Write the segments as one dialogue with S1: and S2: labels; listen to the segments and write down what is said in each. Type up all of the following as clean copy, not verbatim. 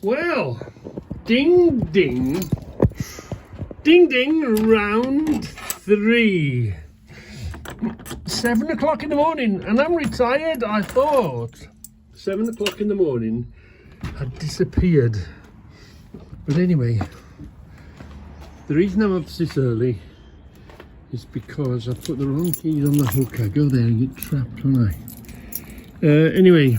S1: Well, ding ding, ding ding, round 3. 7 o'clock in the morning, and I'm retired. I thought 7 o'clock in the morning had disappeared. But anyway, the reason I'm up this early is because I put the wrong keys on the hook. I go there and get trapped, don't I? Anyway,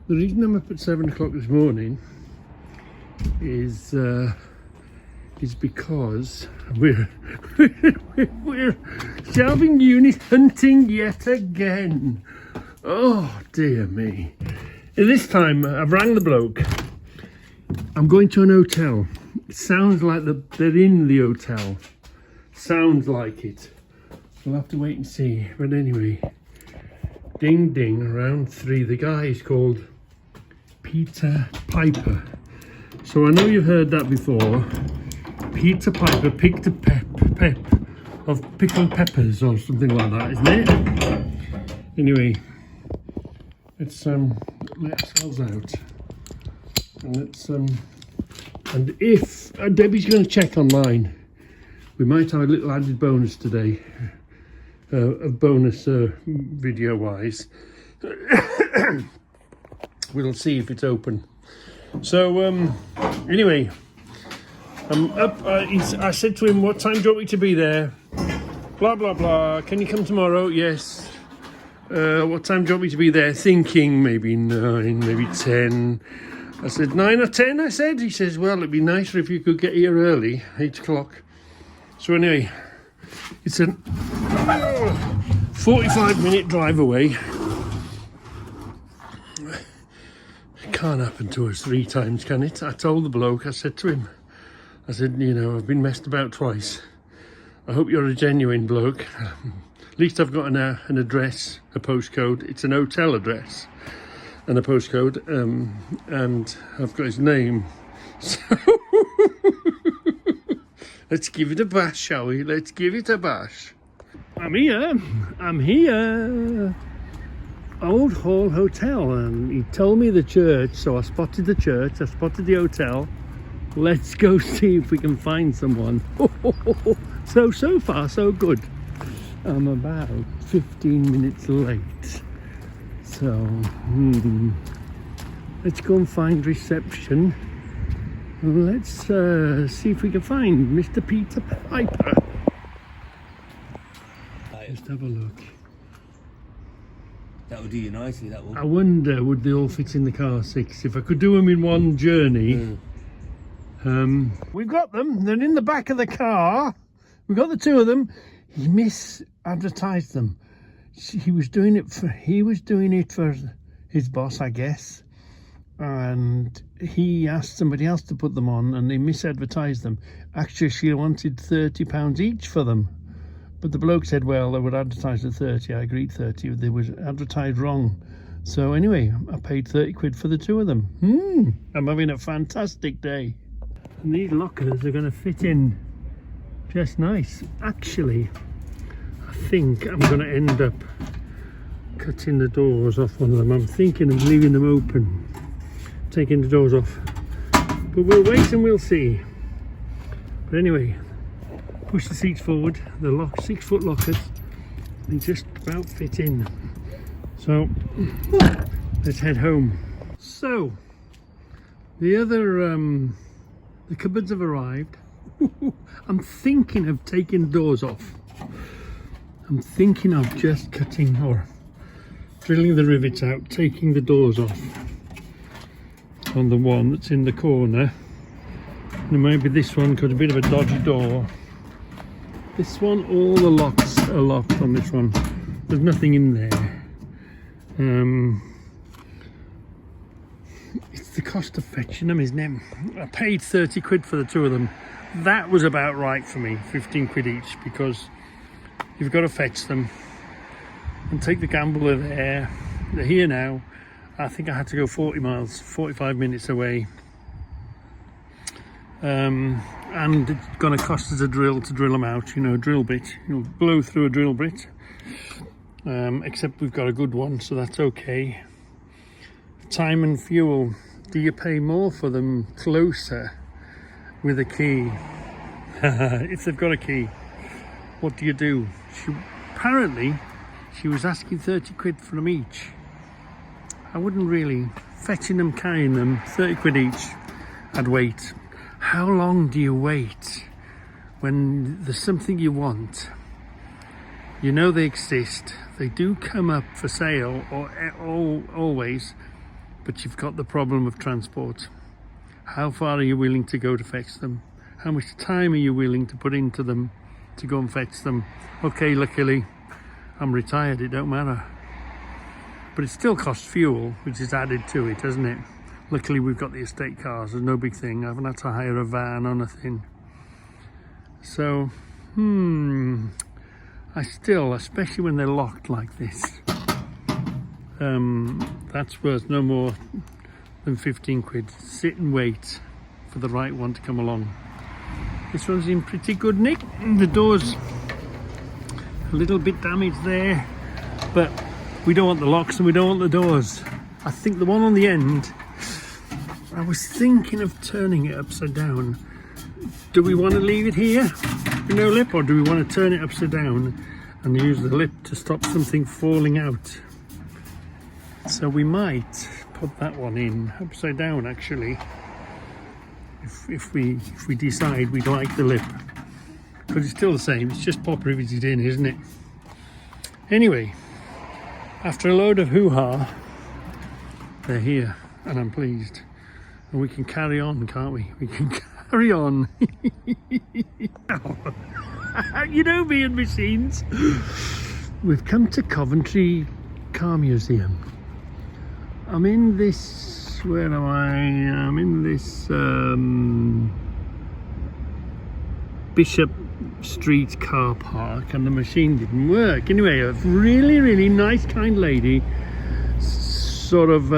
S1: the reason I'm up at 7 o'clock this morning is because we're shelving unit hunting yet again. Oh dear me. This time I've rang the bloke. I'm going to an hotel. It sounds like they're in the hotel. Sounds like it. We'll have to wait and see. But anyway, ding ding, round 3. The guy is called Peter Piper. So I know you've heard that before. Peter Piper picked a pep of pickled peppers or something like that, isn't it? Anyway, let's let ourselves out. And let's and if Debbie's going to check online, we might have a little added bonus today, a bonus video wise. We'll see if it's open. So anyway, I'm up. I said to him, what time do you want me to be there? Blah blah blah. Can you come tomorrow? Yes. What time do you want me to be there? Thinking maybe 9, maybe 10. I said 9 or 10, I said. He says, well, it'd be nicer if you could get here early, 8 o'clock. So anyway, it's a 45-minute drive away. Can't happen to us 3 times, can it? I told the bloke, I said to him, I said, you know, I've been messed about twice. I hope you're a genuine bloke. At least I've got an address, a postcode. It's an hotel address and a postcode, and I've got his name. So let's give it a bash, shall we? Let's give it a bash. I'm here. Old Hall Hotel, and he told me the church, so I spotted the church, I spotted the hotel. Let's go see if we can find someone. So far so good. I'm about 15 minutes late, so let's go and find reception. Let's see if we can find Mr. Peter Piper. Just have a look.
S2: That would do you nicely, that would.
S1: I wonder, would they all fit in the car 6? If I could do them in one journey. We've got them. They're in the back of the car. We've got the 2 of them. He misadvertised them. He was doing it for his boss, I guess. And he asked somebody else to put them on, and they misadvertised them. Actually, she wanted £30 each for them. But the bloke said, well, they would advertise at 30. I agreed 30. They were advertised wrong. So anyway, I paid 30 quid for the 2 of them. I'm having a fantastic day. And these lockers are going to fit in just nice. Actually, I think I'm going to end up cutting the doors off one of them. I'm thinking of leaving them open, taking the doors off. But we'll wait and we'll see. But anyway, push the seats forward. The 6-foot lockers, they just about fit in. So let's head home. So the other the cupboards have arrived. I'm thinking of taking the doors off. I'm thinking of just cutting or drilling the rivets out, taking the doors off on the one that's in the corner. And maybe this one got a bit of a dodgy door. This one, all the locks are locked on this one. There's nothing in there. It's the cost of fetching them, isn't it? I paid 30 quid for the 2 of them. That was about right for me, 15 quid each, because you've got to fetch them and take the gamble. They're there. They're here now. I think I had to go 40 miles, 45 minutes away. And it's going to cost us a drill to drill them out, you know, a drill bit. You'll blow through a drill bit. Except we've got a good one, so that's okay. time and fuel. Do you pay more for them closer with a key? If they've got a key, what do you do? Apparently she was asking 30 quid for them each. I wouldn't really. Fetching them, carrying them, 30 quid each. I'd wait. How long do you wait when there's something you want? You know they exist. They do come up for sale or always, but you've got the problem of transport. How far are you willing to go to fetch them? How much time are you willing to put into them to go and fetch them? Okay, luckily I'm retired, it don't matter. But it still costs fuel, which is added to it, doesn't it? Luckily we've got the estate cars, there's no big thing. I haven't had to hire a van or nothing. So, I still, especially when they're locked like this, that's worth no more than 15 quid. Sit and wait for the right one to come along. This one's in pretty good nick. The door's a little bit damaged there, but we don't want the locks and we don't want the doors. I think the one on the end, I was thinking of turning it upside down. Do we want to leave it here with no lip, or do we want to turn it upside down and use the lip to stop something falling out? So we might put that one in upside down, actually, if we decide we'd like the lip, because it's still the same. It's just pop riveted in, isn't it? Anyway, after a load of hoo-ha, they're here, and I'm pleased. And we can carry on, can't we? We can carry on. You know me and machines. We've come to Coventry Car Museum. I'm in this, where am I? I'm in this Bishop Street car park, and the machine didn't work. Anyway, a really, really nice, kind lady sort of,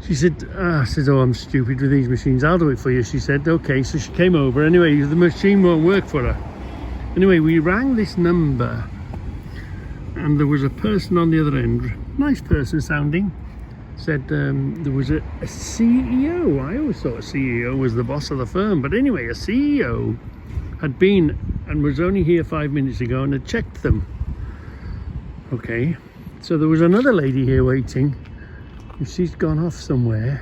S1: she said, I said, oh, I'm stupid with these machines, I'll do it for you. She said, okay, so she came over. Anyway, the machine won't work for her. Anyway, we rang this number, and there was a person on the other end, nice person sounding, said there was a CEO. I always thought a CEO was the boss of the firm, but anyway, a CEO had been and was only here 5 minutes ago and had checked them. Okay, so there was another lady here waiting, and she's gone off somewhere.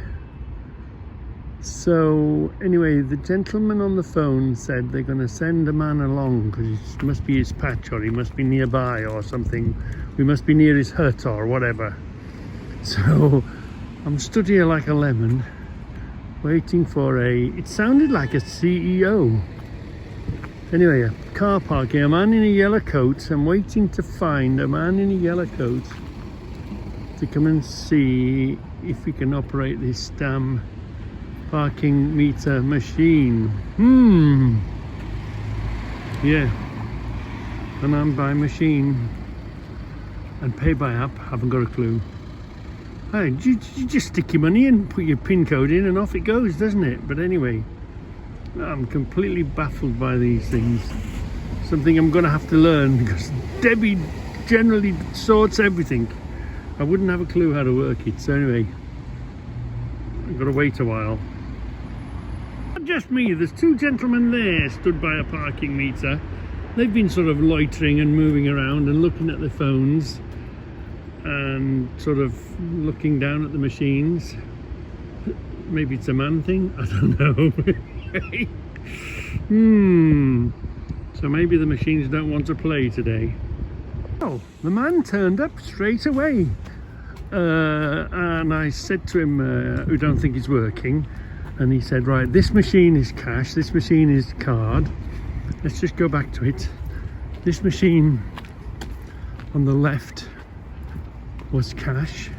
S1: So anyway, the gentleman on the phone said they're going to send a man along because it must be his patch, or he must be nearby or something. We must be near his hut or whatever. So I'm stood here like a lemon waiting for it sounded like a CEO. Anyway, a car park here, a man in a yellow coat. I'm waiting to find a man in a yellow coat to come and see if we can operate this damn parking meter machine. Yeah, and I'm by machine and pay by app. Haven't got a clue. Hey, you just stick your money in, put your PIN code in, and off it goes, doesn't it? But anyway, I'm completely baffled by these things. Something I'm going to have to learn, because Debbie generally sorts everything. I wouldn't have a clue how to work it. So anyway, I've got to wait a while. Not just me, there's two gentlemen there stood by a parking meter. They've been sort of loitering and moving around and looking at their phones and sort of looking down at the machines. Maybe it's a man thing, I don't know. So maybe the machines don't want to play today. Oh, the man turned up straight away, and I said to him, who don't think it's working, and he said, right, this machine is cash, this machine is card. Let's just go back to it. This machine on the left was cash,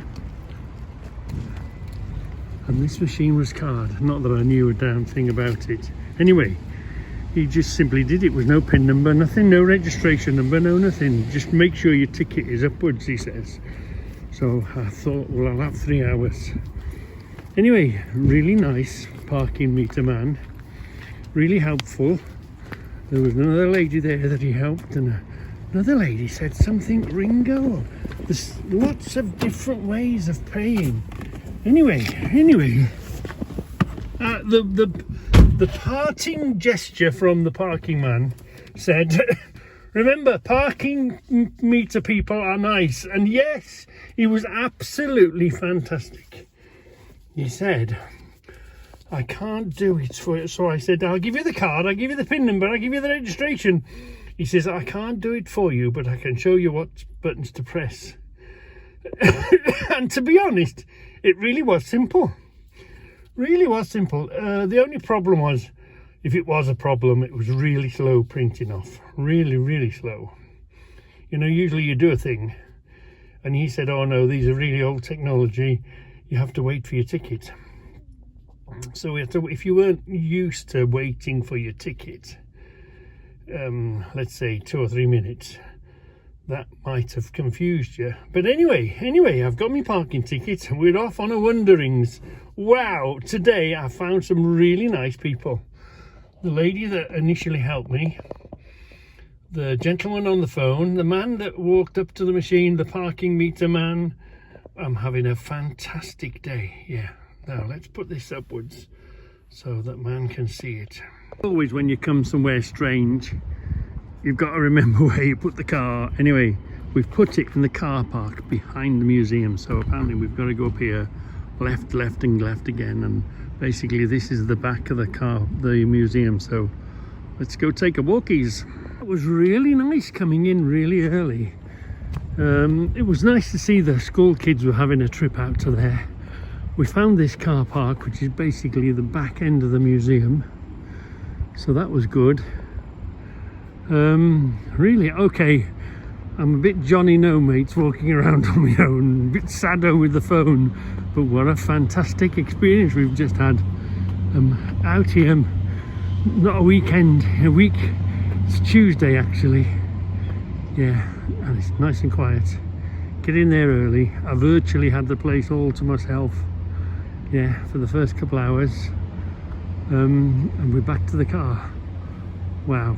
S1: and this machine was card. Not that I knew a damn thing about it. Anyway, he just simply did it with no PIN number, nothing, no registration number, no nothing. Just make sure your ticket is upwards, he says. So I thought, well, I'll have 3 hours. Anyway, really nice parking meter man, really helpful. There was another lady there that he helped, and another lady said something, Ringo, There's lots of different ways of paying. Anyway, the parting gesture from the parking man said, remember, parking meter people are nice. And yes, he was absolutely fantastic. He said, I can't do it for you. So I said, I'll give you the card, I'll give you the PIN number, I'll give you the registration. He says, I can't do it for you, but I can show you what buttons to press. And to be honest, it really was simple. Really was simple. The only problem was, if it was a problem, it was really slow printing off. Really slow. You know, usually you do a thing, and he said, oh no, these are really old technology. You have to wait for your ticket. So we have to, if you weren't used to waiting for your ticket, let's say 2 or 3 minutes, that might have confused you. But anyway, I've got my parking ticket. We're off on a wanderings. Wow, today I found some really nice people. The lady that initially helped me, the gentleman on the phone, the man that walked up to the machine, the parking meter man. I'm having a fantastic day. Yeah. Now let's put this upwards so that man can see it. Always when you come somewhere strange, you've got to remember where you put the car. Anyway, we've put it in the car park behind the museum, so apparently we've got to go up here, left and left again, and basically this is the back of the museum. So let's go take a walkies. It was really nice coming in really early. It was nice to see the school kids were having a trip out to there. We found this car park, which is basically the back end of the museum, so that was good. Really, okay, I'm a bit Johnny No Mates walking around on my own, a bit saddo with the phone, but what a fantastic experience we've just had. Out here, not a weekend, a week, it's Tuesday actually. Yeah, and it's nice and quiet. Get in there early. I virtually had the place all to myself, yeah, for the first couple hours, and we're back to the car. Wow.